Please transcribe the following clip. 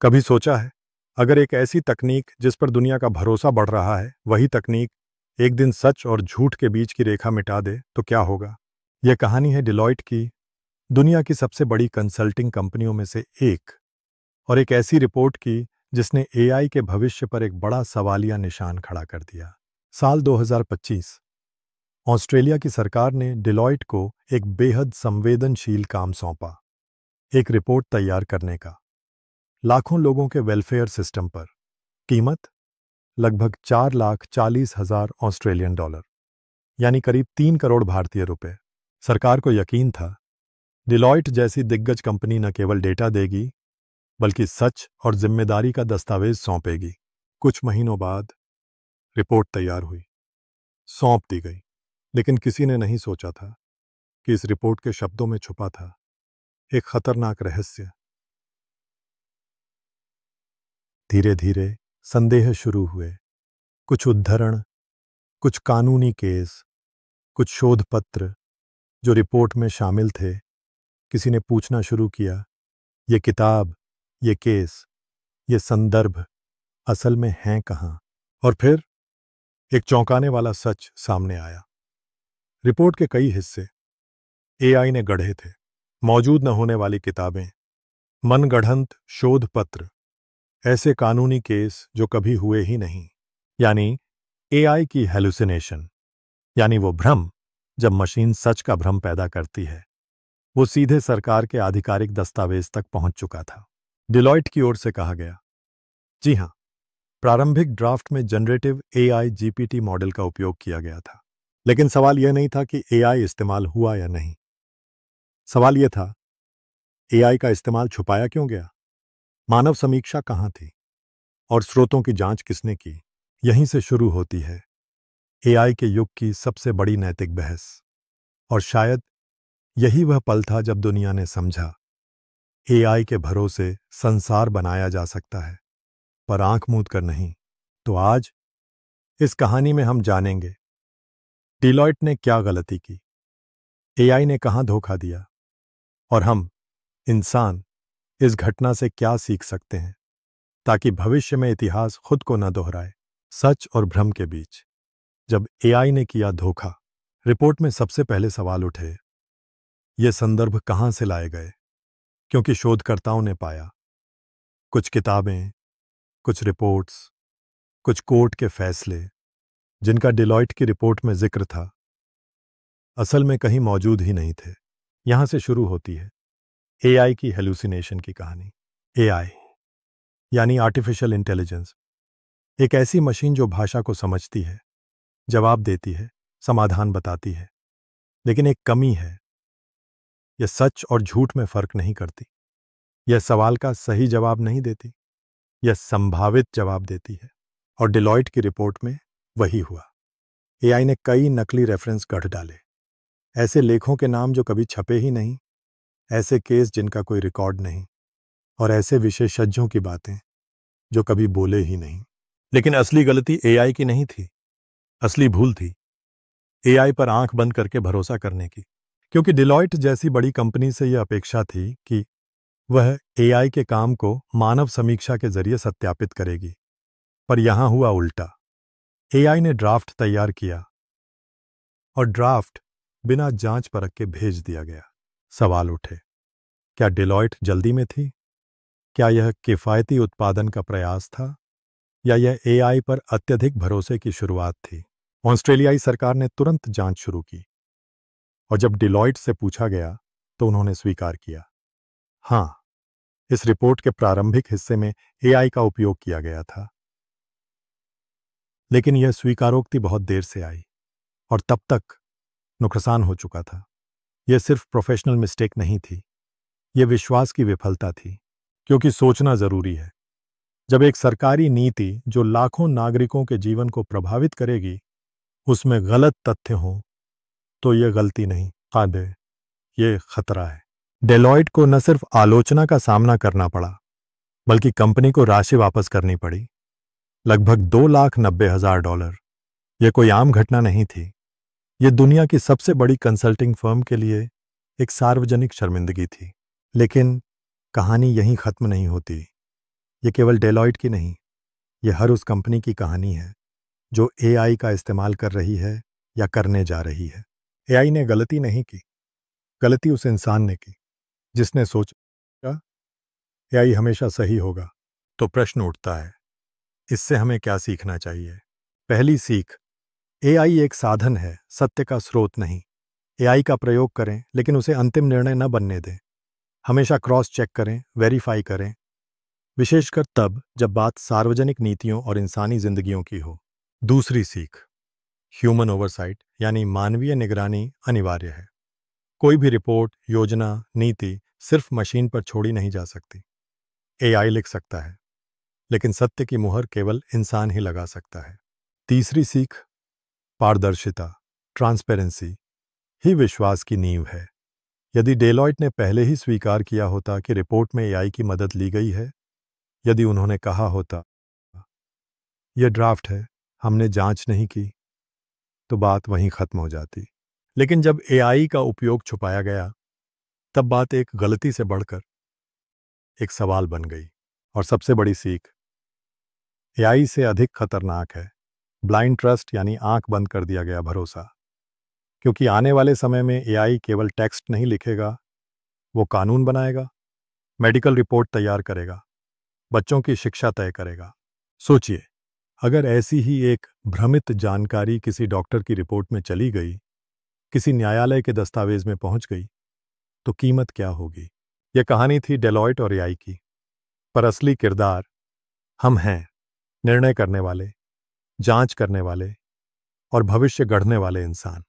कभी सोचा है, अगर एक ऐसी तकनीक जिस पर दुनिया का भरोसा बढ़ रहा है, वही तकनीक एक दिन सच और झूठ के बीच की रेखा मिटा दे तो क्या होगा? यह कहानी है डिलॉयट की, दुनिया की सबसे बड़ी कंसल्टिंग कंपनियों में से एक, और एक ऐसी रिपोर्ट की जिसने एआई के भविष्य पर एक बड़ा सवालिया निशान खड़ा कर दिया। साल 2025, ऑस्ट्रेलिया की सरकार ने डिलॉयट को एक बेहद संवेदनशील काम सौंपा, एक रिपोर्ट तैयार करने का, लाखों लोगों के वेलफेयर सिस्टम पर। कीमत लगभग 4,40,000 ऑस्ट्रेलियन डॉलर, यानी करीब 3 करोड़ भारतीय रुपए। सरकार को यकीन था, डिलॉयट जैसी दिग्गज कंपनी न केवल डेटा देगी, बल्कि सच और जिम्मेदारी का दस्तावेज सौंपेगी। कुछ महीनों बाद रिपोर्ट तैयार हुई, सौंप दी गई, लेकिन किसी ने नहीं सोचा था कि इस रिपोर्ट के शब्दों में छुपा था एक खतरनाक रहस्य। धीरे धीरे संदेह शुरू हुए, कुछ उद्धरण, कुछ कानूनी केस, कुछ शोध पत्र जो रिपोर्ट में शामिल थे। किसी ने पूछना शुरू किया, ये किताब, ये केस, ये संदर्भ असल में हैं कहाँ? और फिर एक चौंकाने वाला सच सामने आया। रिपोर्ट के कई हिस्से एआई ने गढ़े थे, मौजूद न होने वाली किताबें, मनगढ़ंत शोध पत्र, ऐसे कानूनी केस जो कभी हुए ही नहीं। यानी एआई की हेलुसिनेशन, यानी वो भ्रम जब मशीन सच का भ्रम पैदा करती है, वो सीधे सरकार के आधिकारिक दस्तावेज तक पहुंच चुका था। डिलॉयट की ओर से कहा गया, जी हां, प्रारंभिक ड्राफ्ट में जनरेटिव एआई जीपीटी मॉडल का उपयोग किया गया था। लेकिन सवाल यह नहीं था कि एआई इस्तेमाल हुआ या नहीं। सवाल यह था, एआई का इस्तेमाल छुपाया क्यों गया? मानव समीक्षा कहां थी? और स्रोतों की जांच किसने की? यहीं से शुरू होती है एआई के युग की सबसे बड़ी नैतिक बहस। और शायद यही वह पल था जब दुनिया ने समझा, एआई के भरोसे संसार बनाया जा सकता है, पर आंख मूंद कर नहीं। तो आज इस कहानी में हम जानेंगे, डिलॉयट ने क्या गलती की, एआई ने कहां धोखा दिया, और हम इंसान इस घटना से क्या सीख सकते हैं, ताकि भविष्य में इतिहास खुद को न दोहराए। सच और भ्रम के बीच जब एआई ने किया धोखा, रिपोर्ट में सबसे पहले सवाल उठे, ये संदर्भ कहां से लाए गए? क्योंकि शोधकर्ताओं ने पाया कुछ किताबें, कुछ रिपोर्ट्स, कुछ कोर्ट के फैसले जिनका डिलॉयट की रिपोर्ट में जिक्र था, असल में कहीं मौजूद ही नहीं थे। यहां से शुरू होती है एआई की हेलुसिनेशन की कहानी। एआई यानी आर्टिफिशियल इंटेलिजेंस, एक ऐसी मशीन जो भाषा को समझती है, जवाब देती है, समाधान बताती है। लेकिन एक कमी है, यह सच और झूठ में फर्क नहीं करती। यह सवाल का सही जवाब नहीं देती, यह संभावित जवाब देती है। और डिलॉयट की रिपोर्ट में वही हुआ। एआई ने कई नकली रेफरेंस गढ़ डाले, ऐसे लेखों के नाम जो कभी छपे ही नहीं, ऐसे केस जिनका कोई रिकॉर्ड नहीं, और ऐसे विशेषज्ञों की बातें जो कभी बोले ही नहीं। लेकिन असली गलती एआई की नहीं थी, असली भूल थी एआई पर आंख बंद करके भरोसा करने की। क्योंकि डिलॉयट जैसी बड़ी कंपनी से यह अपेक्षा थी कि वह एआई के काम को मानव समीक्षा के जरिए सत्यापित करेगी। पर यहां हुआ उल्टा। एआई ने ड्राफ्ट तैयार किया, और ड्राफ्ट बिना जांच परख के भेज दिया गया। सवाल उठे, क्या डिलॉयट जल्दी में थी? क्या यह किफायती उत्पादन का प्रयास था, या यह एआई पर अत्यधिक भरोसे की शुरुआत थी? ऑस्ट्रेलियाई सरकार ने तुरंत जांच शुरू की, और जब डिलॉयट से पूछा गया तो उन्होंने स्वीकार किया, हां, इस रिपोर्ट के प्रारंभिक हिस्से में एआई का उपयोग किया गया था। लेकिन यह स्वीकारोक्ति बहुत देर से आई, और तब तक नुकसान हो चुका था। यह सिर्फ प्रोफेशनल मिस्टेक नहीं थी, यह विश्वास की विफलता थी। क्योंकि सोचना जरूरी है, जब एक सरकारी नीति जो लाखों नागरिकों के जीवन को प्रभावित करेगी, उसमें गलत तथ्य हों, तो यह गलती नहीं, खाद है, यह खतरा है। डेलॉयट को न सिर्फ आलोचना का सामना करना पड़ा, बल्कि कंपनी को राशि वापस करनी पड़ी, लगभग $2,90,000। यह कोई आम घटना नहीं थी, यह दुनिया की सबसे बड़ी कंसल्टिंग फर्म के लिए एक सार्वजनिक शर्मिंदगी थी। लेकिन कहानी यहीं खत्म नहीं होती। ये केवल डेलॉयट की नहीं, ये हर उस कंपनी की कहानी है जो एआई का इस्तेमाल कर रही है या करने जा रही है। एआई ने गलती नहीं की, गलती उस इंसान ने की जिसने सोचा एआई हमेशा सही होगा। तो प्रश्न उठता है, इससे हमें क्या सीखना चाहिए? पहली सीख, एआई एक साधन है, सत्य का स्रोत नहीं। एआई का प्रयोग करें, लेकिन उसे अंतिम निर्णय न बनने दें। हमेशा क्रॉस चेक करें, वेरीफाई करें, विशेषकर तब जब बात सार्वजनिक नीतियों और इंसानी जिंदगियों की हो। दूसरी सीख, ह्यूमन ओवरसाइट यानी मानवीय निगरानी अनिवार्य है। कोई भी रिपोर्ट, योजना, नीति सिर्फ मशीन पर छोड़ी नहीं जा सकती। एआई लिख सकता है, लेकिन सत्य की मुहर केवल इंसान ही लगा सकता है। तीसरी सीख, पारदर्शिता, ट्रांसपेरेंसी ही विश्वास की नींव है। यदि डेलॉयट ने पहले ही स्वीकार किया होता कि रिपोर्ट में एआई की मदद ली गई है, यदि उन्होंने कहा होता यह ड्राफ्ट है, हमने जांच नहीं की, तो बात वहीं खत्म हो जाती। लेकिन जब एआई का उपयोग छुपाया गया, तब बात एक गलती से बढ़कर एक सवाल बन गई। और सबसे बड़ी सीख, एआई से अधिक खतरनाक है ब्लाइंड ट्रस्ट यानी आंख बंद कर दिया गया भरोसा। क्योंकि आने वाले समय में एआई केवल टेक्स्ट नहीं लिखेगा, वो कानून बनाएगा, मेडिकल रिपोर्ट तैयार करेगा, बच्चों की शिक्षा तय करेगा। सोचिए, अगर ऐसी ही एक भ्रमित जानकारी किसी डॉक्टर की रिपोर्ट में चली गई, किसी न्यायालय के दस्तावेज में पहुंच गई, तो कीमत क्या होगी? यह कहानी थी डेलॉयट और एआई की, पर असली किरदार हम हैं, निर्णय करने वाले, जांच करने वाले और भविष्य गढ़ने वाले इंसान।